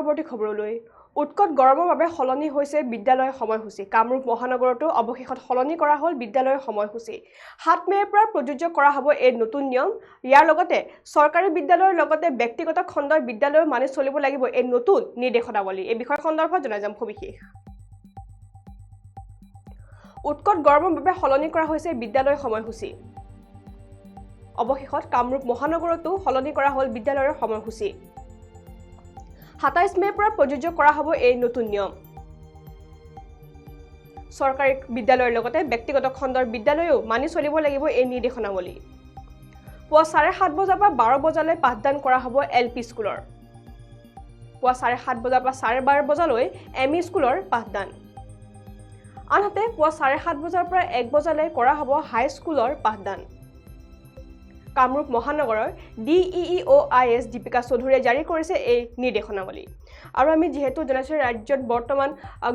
পৰৱৰ্তী খবৰলৈ উৎকট গৰমৰ বাবে সলনি হৈছে বিদ্যালয়ৰ সময়সূচী কামৰূপ মহানগৰতো অৱশেষত সলনি কৰা হ'ল বিদ্যালয়ৰ সময়সূচী 7 মে'ৰ পৰা প্ৰযোজ্য কৰা হ'ব এই নতুন নিয়ম ইয়াৰ লগতে চৰকাৰী বিদ্যালয়ৰ লগতে ব্যক্তিগত খণ্ডৰ বিদ্যালয়ও মানি চলিব লাগিব এই নতুন নিৰ্দেশনাৱলী এই বিষয় সন্দৰ্ভত জনাই যাম সবিশেষ উৎকট গৰমৰ বাবে সলনি কৰা হৈছে বিদ্যালয়ৰ সময়সূচী অৱশেষত কামৰূপ মহানগৰতো সলনি কৰা হ'ল বিদ্যালয়ৰ সময়সূচী 27 মে'ৰ পৰা প্ৰযোজ্য কৰা হ'ব এই নতুন নিয়ম চৰকাৰী বিদ্যালয়ৰ লগতে ব্যক্তিগত খণ্ডৰ বিদ্যালয়ও মানি চলিব লাগিব এই নিৰ্দেশনাৱলী পুৱা 7:30 বজাৰ পৰা 12 বজালৈ পাঠদান কৰা হ'ব এলপি স্কুলৰ পুৱা 7:30 বজাৰ পৰা 12:30 বজালৈ এমই স্কুলৰ পাঠদান আনহাতে পুৱা 7:30 বজাৰ পৰা 1 বজালৈ কৰা হ'ব হাই স্কুলৰ পাঠদান কামৰূপ মহানগৰৰ DEEOIS দীপিকা চৌধুৰীয়ে জাৰি কৰিছে এই নিৰ্দেশনাৱলী আৰু আমি যেহেতু জনাইছো ৰাজ্যত বৰ্তমান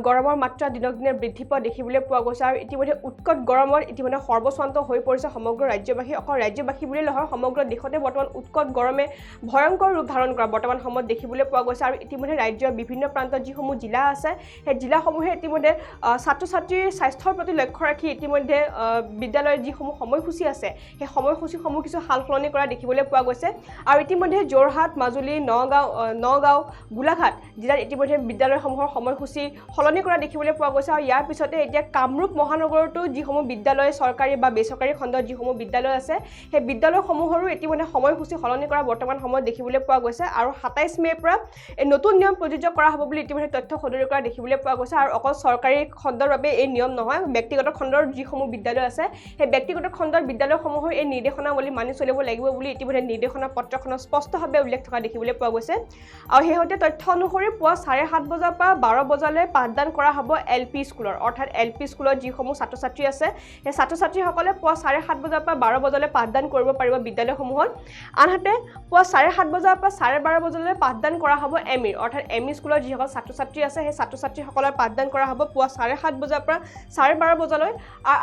গৰমৰ মাত্ৰা দিনক দিনে বৃদ্ধি পোৱা দেখিবলৈ পোৱা গৈছে আৰু ইতিমধ্যে উৎকট গৰমৰ ইতিমধ্যে সৰ্বস্বান্ত হৈ পৰিছে সমগ্ৰ ৰাজ্যবাসী অকল ৰাজ্যবাসী বুলি নহয় সমগ্ৰ দেশতে বৰ্তমান উৎকট গৰমে ভয়ংকৰ ৰূপ ধাৰণ কৰা বৰ্তমান সময়ত দেখিবলৈ পোৱা গৈছে আৰু ইতিমধ্যে ৰাজ্যৰ বিভিন্ন প্ৰান্তত যিসমূহ জিলা আছে সেই জিলাসমূহে ইতিমধ্যে ছাত্ৰ-ছাত্ৰীৰ স্বাস্থ্যৰ প্ৰতি লক্ষ্য ৰাখি ইতিমধ্যে বিদ্যালয়ৰ যিসমূহ সময়সূচী আছে সেই সময়সূচীসমূহ কিছু সালসলনি কৰা দেখিবলৈ পোৱা গৈছে আৰু ইতিমধ্যে যোৰহাট মাজুলী নগাঁও গোলাঘাট জিলাত ইতিমধ্যে বিদ্যালয়সমূহৰ সময়সূচী সলনি কৰা দেখিবলৈ পোৱা গৈছে আৰু ইয়াৰ পিছতে এতিয়া কামৰূপ মহানগৰতো যিসমূহ বিদ্যালয় চৰকাৰী বা বেচৰকাৰী খণ্ডৰ যিসমূহ বিদ্যালয় আছে সেই বিদ্যালয়সমূহৰো ইতিমধ্যে সময়সূচী সলনি কৰা বৰ্তমান সময়ত দেখিবলৈ পোৱা গৈছে আৰু 27 মে'ৰ পৰা এই নতুন নিয়ম প্ৰযোজ্য কৰা হ'ব বুলি ইতিমধ্যে তথ্য সদৰি কৰা দেখিবলৈ পোৱা গৈছে আৰু অকল চৰকাৰী খণ্ডৰ বাবে এই নিয়ম নহয় ব্যক্তিগত খণ্ডৰ যিসমূহ বিদ্যালয় আছে সেই ব্যক্তিগত খণ্ডৰ বিদ্যালয়সমূহৰ এই নিৰ্দেশনাৱলী মানি চলিব লাগিব বুলি ইতিমধ্যে নিৰ্দেশনা পত্ৰখনত স্পষ্টভাৱে উল্লেখ থকা দেখিবলৈ পোৱা গৈছে আৰু শেহতীয়া তথ্য অনুসৰি পুৱা 7:30 বজাৰ পৰা 12 বজালৈ পাঠদান কৰা হ'ব এলপি স্কুলৰ অৰ্থাৎ এলপি স্কুলত যিসমূহ ছাত্ৰ-ছাত্ৰী আছে সেই ছাত্ৰ-ছাত্ৰীসকলে পুৱা 7:30 বজাৰ পৰা 12 বজালৈ পাঠদান কৰিব পাৰিব বিদ্যালয়সমূহত আনহাতে পুৱা 7:30 বজাৰ পৰা 12:30 বজালৈ পাঠদান কৰা হ'ব এমই অৰ্থাৎ এমই স্কুলৰ যিসকল ছাত্ৰ-ছাত্ৰী আছে সেই ছাত্ৰ-ছাত্ৰীসকলৰ পাঠদান কৰা হ'ব পুৱা 7:30 বজাৰ পৰা 12:30 বজালৈ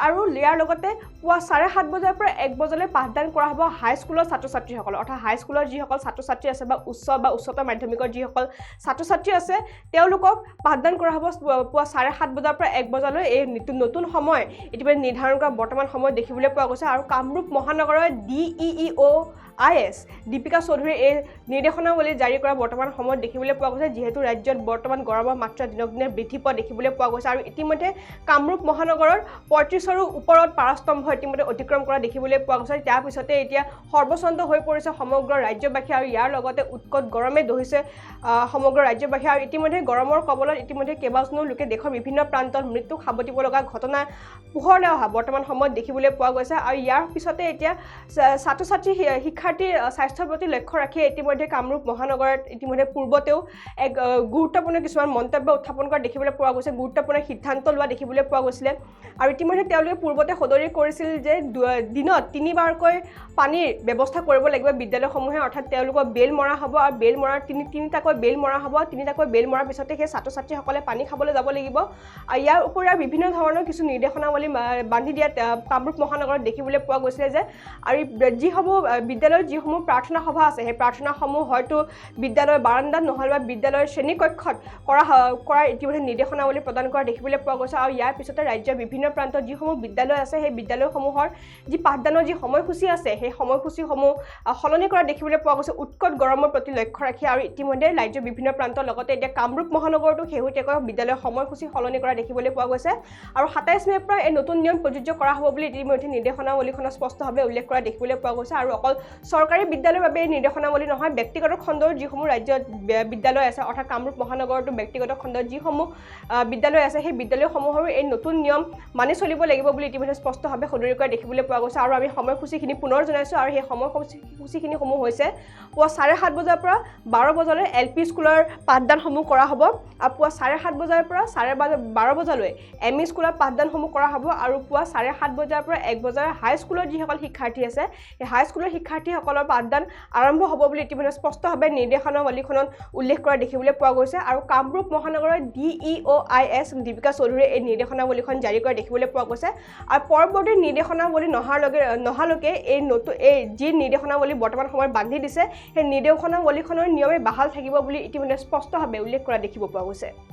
আৰু ইয়াৰ লগতে পুৱা 7:30 বজাৰ পৰা 1 বজালৈ পাঠদান কৰা হ'ব হাই স্কুলৰ ছাত্ৰ-ছাত্ৰীসকল অৰ্থাৎ হাই স্কুলৰ যিসকল ছাত্ৰ-ছাত্ৰী আছে বা উচ্চতৰ মাধ্যমিকৰ যিসকল ছাত্ৰ-ছাত্ৰী আছে তেওঁলোকক পাঠদান কৰা হ'ব পুৱা 7:30 বজাৰ পৰা 1 বজালৈ এই নতুন সময় ইতিমধ্যে নিৰ্ধাৰণ কৰা বৰ্তমান সময়ত দেখিবলৈ পোৱা গৈছে আৰু কামৰূপ মহানগৰৰ DEEOIS দীপিকা চৌধুৰীয়ে এই নিৰ্দেশনাৱলী জাৰি কৰা বৰ্তমান সময়ত দেখিবলৈ পোৱা গৈছে যিহেতু ৰাজ্যত বৰ্তমান গৰমৰ মাত্ৰা দিনক দিনে বৃদ্ধি পোৱা দেখিবলৈ পোৱা গৈছে আৰু ইতিমধ্যে কামৰূপ মহানগৰৰ 35ৰো ওপৰত পাৰাস্তম্ভ ইতিমধ্যে অতিক্ৰম কৰা দেখিবলৈ পোৱা গৈছে তাৰ পিছতে এতিয়া সৰ্বস্বান্ত হৈ পৰিছে সমগ্ৰ ৰাজ্যবাসী আৰু ইয়াৰ লগতে উৎকট গৰমে দহিছে সমগ্ৰ ৰাজ্যবাসী আৰু ইতিমধ্যে গৰমৰ কবলত ইতিমধ্যে কেইবাজনো লোকে দেশৰ বিভিন্ন প্ৰান্তত মৃত্যু সাবটিব লগা ঘটনা পোহৰলৈ অহা বৰ্তমান সময়ত দেখিবলৈ পোৱা গৈছে আৰু ইয়াৰ পিছতে এতিয়া ছাত্ৰ-ছাত্ৰী শিক্ষাৰ্থীৰ স্বাস্থ্যৰ প্ৰতি লক্ষ্য ৰাখি ইতিমধ্যে কামৰূপ মহানগৰত ইতিমধ্যে পূৰ্বতেও এক গুৰুত্বপূৰ্ণ কিছুমান মন্তব্য উত্থাপন কৰা দেখিবলৈ পোৱা গৈছে গুৰুত্বপূৰ্ণ সিদ্ধান্ত লোৱা দেখিবলৈ পোৱা গৈছিলে আৰু ইতিমধ্যে তেওঁলোকে পূৰ্বতে সদৰি কৰিছিল যে দিনত 3বাৰকৈ পানীৰ ব্যৱস্থা কৰিব লাগিব বিদ্যালয়সমূহে অৰ্থাৎ তেওঁলোকৰ বেল মৰা হ'ব আৰু বেল মৰাৰ তিনিটাকৈ বেল মৰা হ'ব তিনিটাকৈ বেল মৰাৰ পিছতে সেই ছাত্ৰ-ছাত্ৰীসকলে পানী খাবলৈ যাব লাগিব আৰু ইয়াৰ উপৰি বিভিন্ন ধৰণৰ কিছু নিৰ্দেশনাৱলী বান্ধি দিয়া কামৰূপ মহানগৰত দেখিবলৈ পোৱা গৈছিলে যে আৰু যিসমূহ বিদ্যালয়ৰ যিসমূহ প্ৰাৰ্থনা সভা আছে সেই প্ৰাৰ্থনাসমূহ হয়তো বিদ্যালয়ৰ বাৰান্দাত নহ'লে বা বিদ্যালয়ৰ শ্ৰেণীকক্ষত কৰা ইতিমধ্যে নিৰ্দেশনাৱলী প্ৰদান কৰা দেখিবলৈ পোৱা গৈছে আৰু ইয়াৰ পিছতে ৰাজ্যৰ বিভিন্ন প্ৰান্তত যিসমূহ বিদ্যালয় আছে সেই বিদ্যালয়সমূহৰ যি পাঠদানৰ যি সময়সূচী আছে সেই সময়সূচীসমূহ সলনি কৰা দেখিবলৈ পোৱা গৈছে উৎকট গৰমৰ প্ৰতি লক্ষ্য ৰাখি আৰু ইতিমধ্যে ৰাজ্যৰ বিভিন্ন প্ৰান্তৰ লগতে এতিয়া কামৰূপ মহানগৰতো শেহতীয়াকৈ বিদ্যালয়ৰ সময়সূচী সলনি কৰা দেখিবলৈ পোৱা গৈছে আৰু 27 মে'ৰ পৰা এই নতুন নিয়ম প্ৰযোজ্য কৰা হ'ব বুলি ইতিমধ্যে নিৰ্দেশনাৱলীখনত স্পষ্টভাৱে উল্লেখ কৰা দেখিবলৈ পোৱা গৈছে আৰু অকল চৰকাৰী বিদ্যালয়ৰ বাবে এই নিৰ্দেশনাৱলী নহয় ব্যক্তিগত খণ্ডৰ যিসমূহ ৰাজ্যত বিদ্যালয় আছে অৰ্থাৎ কামৰূপ মহানগৰতো ব্যক্তিগত খণ্ডৰ যিসমূহ বিদ্যালয় আছে সেই বিদ্যালয়সমূহৰো এই নতুন নিয়ম মানি চলিব লাগিব বুলি ইতিমধ্যে স্পষ্টভাৱে সদৰি কৰা দেখিবলৈ পোৱা গৈছে আৰু আমি সময়সূচীখিনি পুনৰ জনাইছোঁ আৰু সেই সময়সূচীখিনিসমূহ হৈছে পুৱা 7:30 বজাৰ পৰা 12 বজালৈ এলপি স্কুলৰ পাঠদানসমূহ কৰা হ'ব আৰু পুৱা 7:30 বজাৰ পৰা 12:30 বজালৈ এমই স্কুলৰ পাঠদানসমূহ কৰা হ'ব আৰু পুৱা 7:30 বজাৰ পৰা 1 বজাৰ হাই স্কুলৰ যিসকল শিক্ষাৰ্থী আছে সেই হাই স্কুলৰ শিক্ষাৰ্থীসকলৰ পাঠদান আৰম্ভ হ'ব বুলি ইতিমধ্যে স্পষ্টভাৱে নিৰ্দেশনাৱলীখনত উল্লেখ কৰা দেখিবলৈ পোৱা গৈছে আৰু কামৰূপ মহানগৰৰ DEOIS দীপিকা চৌধুৰীয়ে এই নিৰ্দেশনাৱলীখন জাৰি কৰা দেখিবলৈ পোৱা গৈছে আৰু পৰৱৰ্তী নিৰ্দেশনাৱলী নহালৈকে এই যি নিৰ্দেশনাৱলী বৰ্তমান সময়ত বান্ধি দিছে সেই নিৰ্দেশনাৱলীখনৰ নিয়মে বাহাল থাকিব বুলি ইতিমধ্যে স্পষ্টভাৱে উল্লেখ কৰা দেখিব পোৱা গৈছে।